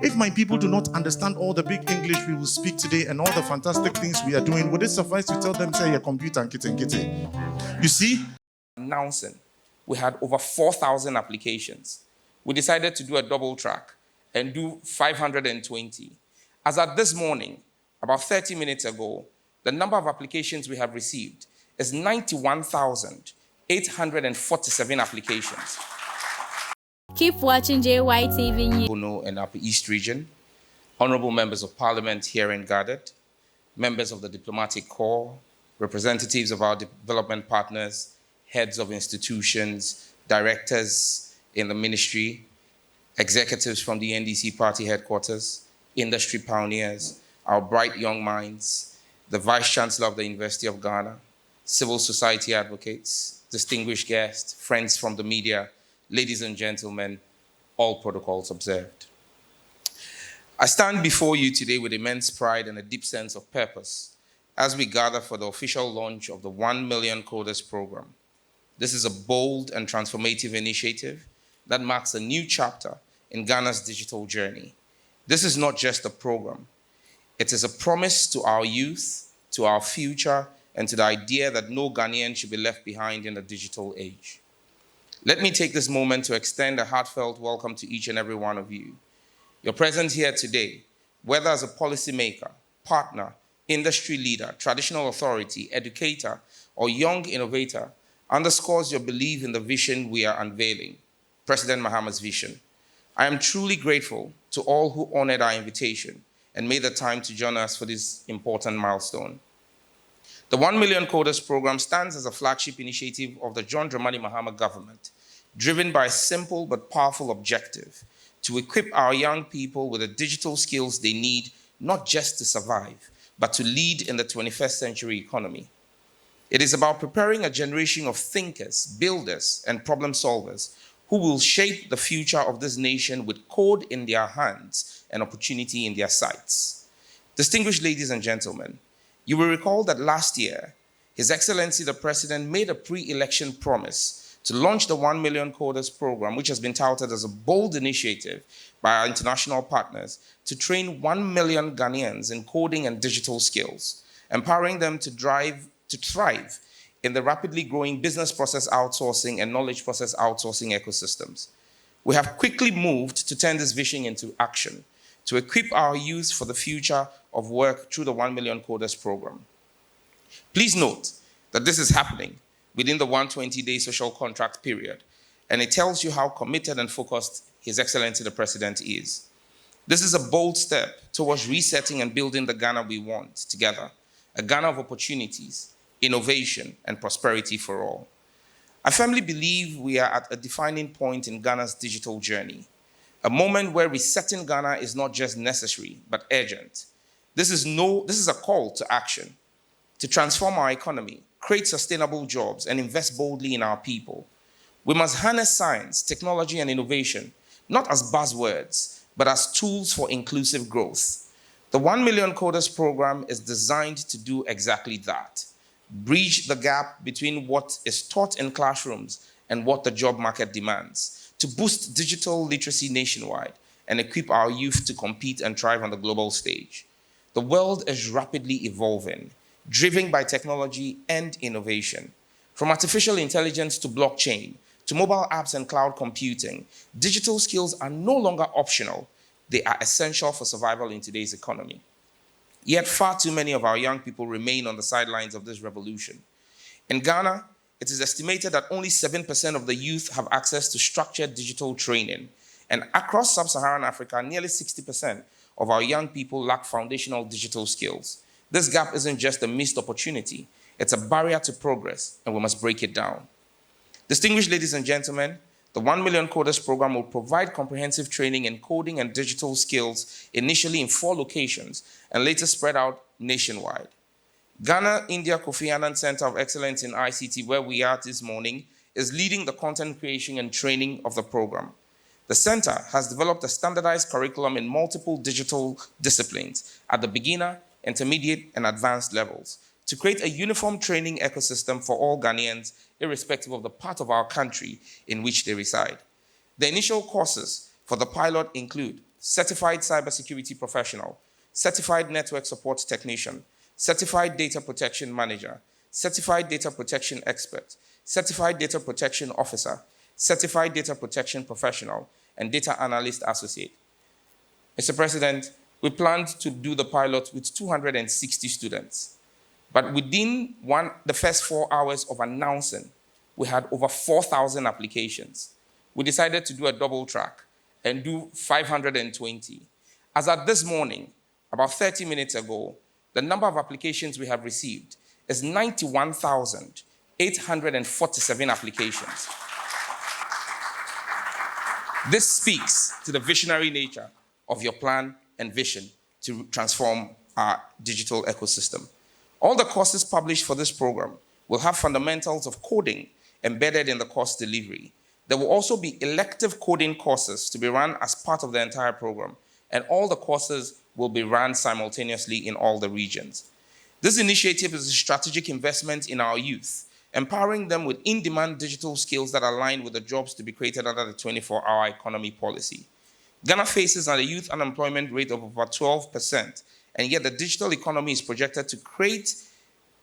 If my people do not understand all the big English we will speak today and all the fantastic things we are doing, would it suffice to tell them, say, your computer and kitty? You see? Announcing, we had over 4,000 applications. We decided to do a double track and do 520. As at this morning, about 30 minutes ago, the number of applications we have received is 91,847 applications. Keep watching JYTV News. And Upper East Region, honorable members of parliament here and gathered, members of the diplomatic corps, representatives of our development partners, heads of institutions, directors in the ministry, executives from the NDC party headquarters, industry pioneers, our bright young minds, the Vice Chancellor of the University of Ghana, civil society advocates, distinguished guests, friends from the media, ladies and gentlemen, all protocols observed. I stand before you today with immense pride and a deep sense of purpose as we gather for the official launch of the 1 Million Coders program. This is a bold and transformative initiative that marks a new chapter in Ghana's digital journey. This is not just a program. It is a promise to our youth, to our future, and to the idea that no Ghanaian should be left behind in the digital age. Let me take this moment to extend a heartfelt welcome to each and every one of you. Your presence here today, whether as a policymaker, partner, industry leader, traditional authority, educator, or young innovator, underscores your belief in the vision we are unveiling, President Mahama's vision. I am truly grateful to all who honored our invitation and made the time to join us for this important milestone. The 1 Million Coders program stands as a flagship initiative of the John Dramani Mahama government, driven by a simple but powerful objective: to equip our young people with the digital skills they need, not just to survive, but to lead in the 21st century economy. It is about preparing a generation of thinkers, builders, and problem solvers who will shape the future of this nation with code in their hands and opportunity in their sights. Distinguished ladies and gentlemen, you will recall that last year, His Excellency the President made a pre-election promise to launch the 1 Million Coders program, which has been touted as a bold initiative by our international partners to train 1 million Ghanaians in coding and digital skills, empowering them to thrive in the rapidly growing business process outsourcing and knowledge process outsourcing ecosystems. We have quickly moved to turn this vision into action, to equip our youth for the future of work through the 1 Million Coders program. Please note that this is happening within the 120-day social contract period, and it tells you how committed and focused His Excellency the President is. This is a bold step towards resetting and building the Ghana we want together, a Ghana of opportunities, innovation, and prosperity for all. I firmly believe we are at a defining point in Ghana's digital journey, a moment where resetting Ghana is not just necessary, but urgent. This is a call to action, to transform our economy, create sustainable jobs, and invest boldly in our people. We must harness science, technology, and innovation, not as buzzwords, but as tools for inclusive growth. The 1 Million Coders program is designed to do exactly that: bridge the gap between what is taught in classrooms and what the job market demands, to boost digital literacy nationwide and equip our youth to compete and thrive on the global stage. The world is rapidly evolving, driven by technology and innovation. From artificial intelligence to blockchain, to mobile apps and cloud computing, digital skills are no longer optional. They are essential for survival in today's economy. Yet far too many of our young people remain on the sidelines of this revolution. In Ghana, it is estimated that only 7% of the youth have access to structured digital training. And across sub-Saharan Africa, nearly 60% of our young people lack foundational digital skills. This gap isn't just a missed opportunity, it's a barrier to progress, and we must break it down. Distinguished ladies and gentlemen, the 1 Million Coders program will provide comprehensive training in coding and digital skills, initially in 4 locations, and later spread out nationwide. Ghana India Kofi Annan Center of Excellence in ICT, where we are this morning, is leading the content creation and training of the program. The center has developed a standardized curriculum in multiple digital disciplines at the beginner, intermediate, and advanced levels to create a uniform training ecosystem for all Ghanaians, irrespective of the part of our country in which they reside. The initial courses for the pilot include certified cybersecurity professional, certified network support technician, certified data protection manager, certified data protection expert, certified data protection officer, certified data protection professional, and data analyst associate. Mr. President, we planned to do the pilot with 260 students, but within the first 4 hours of announcing, we had over 4,000 applications. We decided to do a double track and do 520. As at this morning, about 30 minutes ago, the number of applications we have received is 91,847 applications. This speaks to the visionary nature of your plan and vision to transform our digital ecosystem. All the courses published for this program will have fundamentals of coding embedded in the course delivery. There will also be elective coding courses to be run as part of the entire program, and all the courses will be run simultaneously in all the regions. This initiative is a strategic investment in our youth, empowering them with in-demand digital skills that align with the jobs to be created under the 24-hour economy policy. Ghana faces a youth unemployment rate of over 12%, and yet the digital economy is projected to create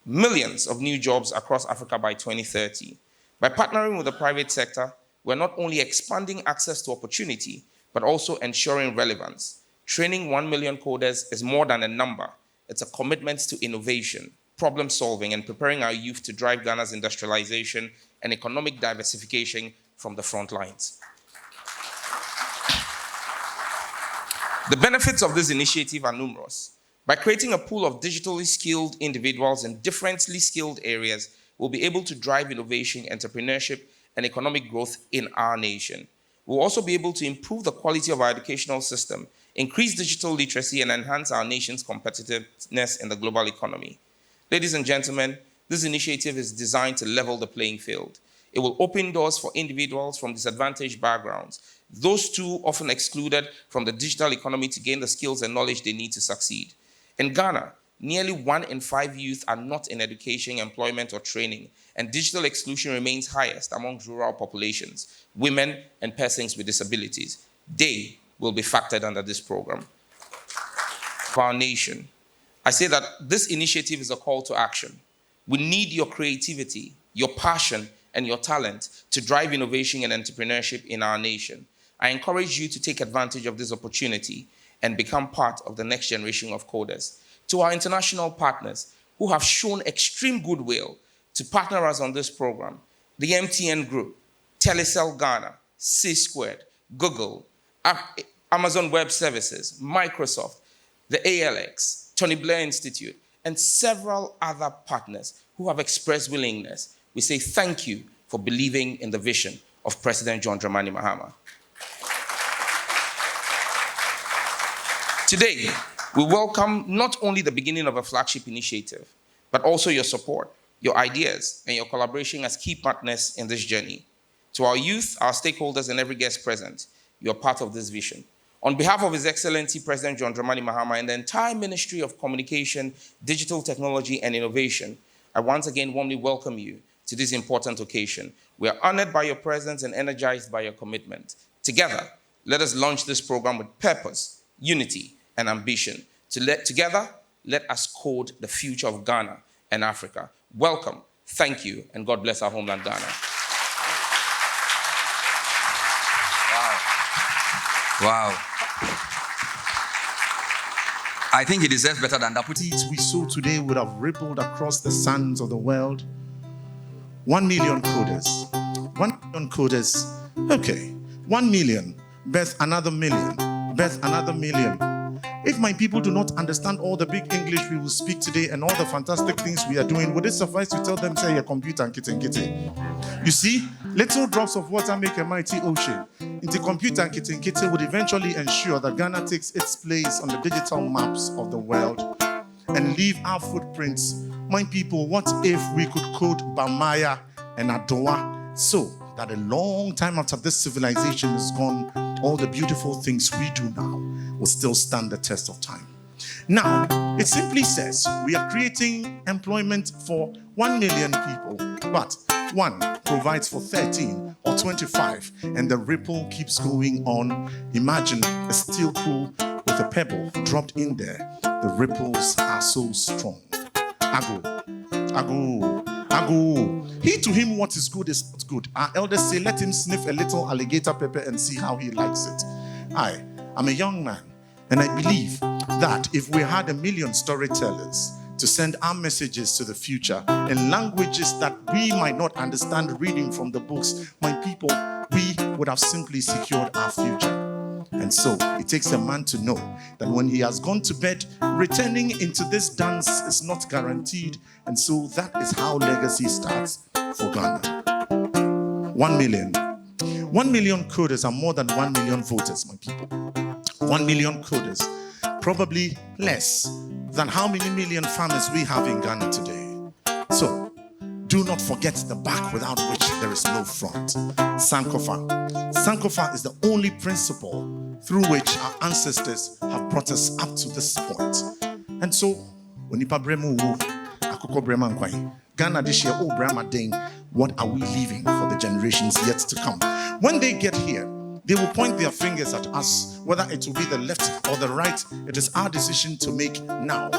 millions of new jobs across Africa by 2030. By partnering with the private sector, we're not only expanding access to opportunity, but also ensuring relevance. Training 1 million coders is more than a number. It's a commitment to innovation, problem solving, and preparing our youth to drive Ghana's industrialization and economic diversification from the front lines. The benefits of this initiative are numerous. By creating a pool of digitally skilled individuals in differently skilled areas, we'll be able to drive innovation, entrepreneurship, and economic growth in our nation. We'll also be able to improve the quality of our educational system, increase digital literacy, and enhance our nation's competitiveness in the global economy. Ladies and gentlemen, this initiative is designed to level the playing field. It will open doors for individuals from disadvantaged backgrounds, those too often excluded from the digital economy, to gain the skills and knowledge they need to succeed. In Ghana, nearly 1 in 5 youth are not in education, employment, or training, and digital exclusion remains highest among rural populations, women, and persons with disabilities. They will be factored under this program. For our nation, I say that this initiative is a call to action. We need your creativity, your passion, and your talent to drive innovation and entrepreneurship in our nation. I encourage you to take advantage of this opportunity and become part of the next generation of coders. To our international partners who have shown extreme goodwill to partner us on this program, the MTN Group, Telecel Ghana, C-Squared, Google, Amazon Web Services, Microsoft, the ALX, Tony Blair Institute, and several other partners who have expressed willingness, we say thank you for believing in the vision of President John Dramani Mahama. Today, we welcome not only the beginning of a flagship initiative, but also your support, your ideas, and your collaboration as key partners in this journey. To our youth, our stakeholders, and every guest present, you are part of this vision. On behalf of His Excellency President John Dramani Mahama and the entire Ministry of Communication, Digital Technology, and Innovation, I once again warmly welcome you to this important occasion. We are honored by your presence and energized by your commitment. Together, let us launch this program with purpose, unity, and ambition. Together, let us code the future of Ghana and Africa. Welcome, thank you, and God bless our homeland, Ghana. Wow. I think he deserves better than that. Seeds we sow today would have rippled across the sands of the world. 1 million coders. 1 million coders. Okay. 1 million. Birth another million. Birth another million. If my people do not understand all the big English we will speak today and all the fantastic things we are doing, would it suffice to tell them, say, your computer and kitty? You see, little drops of water make a mighty ocean. Into computer and kitty would eventually ensure that Ghana takes its place on the digital maps of the world and leave our footprints. My people, what if we could code Bamaya and Adowa so that a long time after this civilization is gone, all the beautiful things we do now will still stand the test of time. Now, it simply says we are creating employment for 1 million people, but one provides for 13 or 25, and the ripple keeps going on. Imagine a steel pool with a pebble dropped in there. The ripples are so strong. Ago. He to him what is good is not good. Our elders say, let him sniff a little alligator pepper and see how he likes it. I'm a young man, and I believe that if we had 1 million storytellers to send our messages to the future in languages that we might not understand reading from the books, my people, we would have simply secured our future. And so it takes a man to know that when he has gone to bed, returning into this dance is not guaranteed. And so that is how legacy starts for Ghana. 1 million. 1 million coders are more than 1 million voters, my people. 1 million coders, probably less than how many million farmers we have in Ghana today. So do not forget the back without which there is no front. Sankofa. Sankofa is the only principle through which our ancestors have brought us up to this point. And so, Ghana this year, Brahma Dane, what are we leaving for the generations yet to come? When they get here, they will point their fingers at us, whether it will be the left or the right. It is our decision to make now.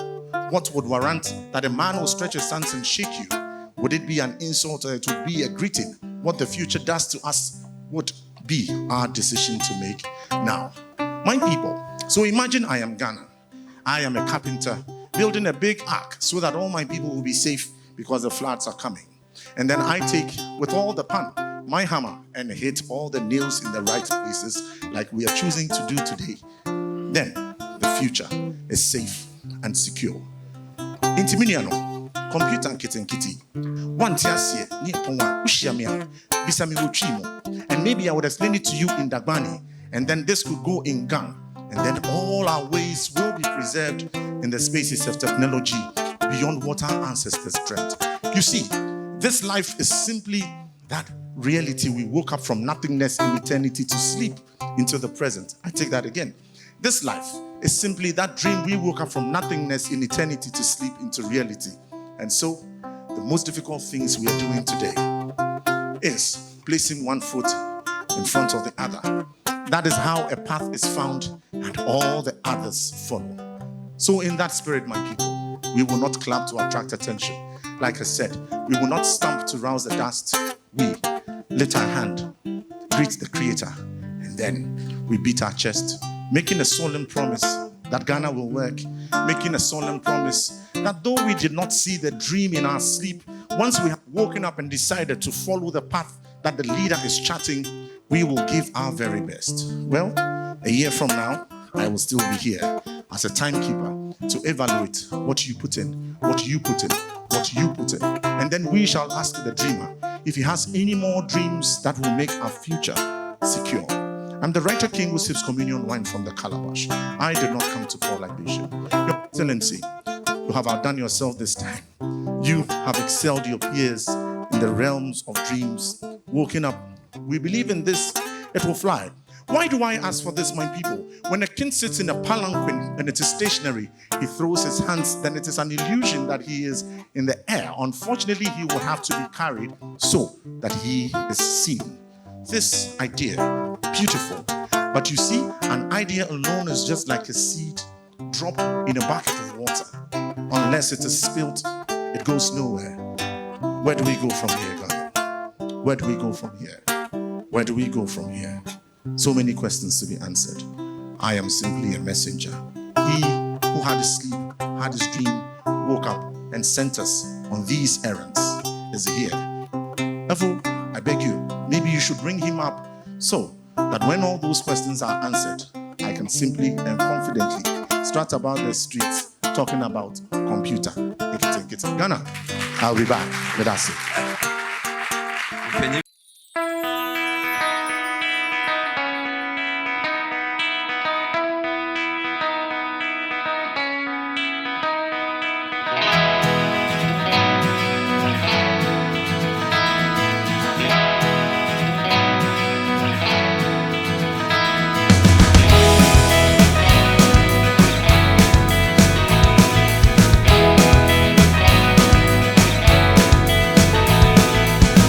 What would warrant that a man will stretch his hands and shake you? Would it be an insult or it would be a greeting? What the future does to us would be our decision to make now. My people, so imagine I am Ghana. I am a carpenter building a big ark so that all my people will be safe because the floods are coming. And then I take, with all the pan, my hammer and hit all the nails in the right places like we are choosing to do today. Then the future is safe and secure. Intiminiano, computer and kitty. One tiasie, ni ponwa, ushiamia, bisami wochimo. And maybe I would explain it to you in Dagbani. And then this could go in Gang. And then all our ways will be preserved in the spaces of technology beyond what our ancestors dreamt. You see, this life is simply that reality. We woke up from nothingness in eternity to sleep into the present. I take that again. This life is simply that dream. We woke up from nothingness in eternity to sleep into reality. And so, the most difficult things we are doing today is placing one foot in front of the other. That is how a path is found and all the others follow. So in that spirit, my people, we will not clap to attract attention. Like I said, we will not stamp to rouse the dust. We lift our hand, greet the Creator, and then we beat our chest, making a solemn promise that Ghana will work, making a solemn promise that though we did not see the dream in our sleep, once we have woken up and decided to follow the path that the leader is charting, we will give our very best. Well, a year from now, I will still be here as a timekeeper to evaluate what you put in, what you put in, what you put in. And then we shall ask the dreamer if he has any more dreams that will make our future secure. I'm the writer king who sips communion wine from the calabash. I did not come to pour libation. Your Excellency, you have outdone yourself this time. You have excelled your peers in the realms of dreams. Woken up, we believe in this, it will fly. Why do I ask for this, my people? When a king sits in a palanquin and it is stationary, he throws his hands, then it is an illusion that he is in the air. Unfortunately, he will have to be carried so that he is seen. This idea, beautiful. But you see, an idea alone is just like a seed dropped in a bucket of water. Unless it is spilt, it goes nowhere. Where do we go from here, God? Where do we go from here? Where do we go from here? So many questions to be answered. I am simply a messenger. He who had his sleep, had his dream, woke up and sent us on these errands is here. Therefore, I beg you, maybe you should bring him up so that when all those questions are answered, I can simply and confidently start about the streets talking about computer. Ghana, I'll be back. Let us see.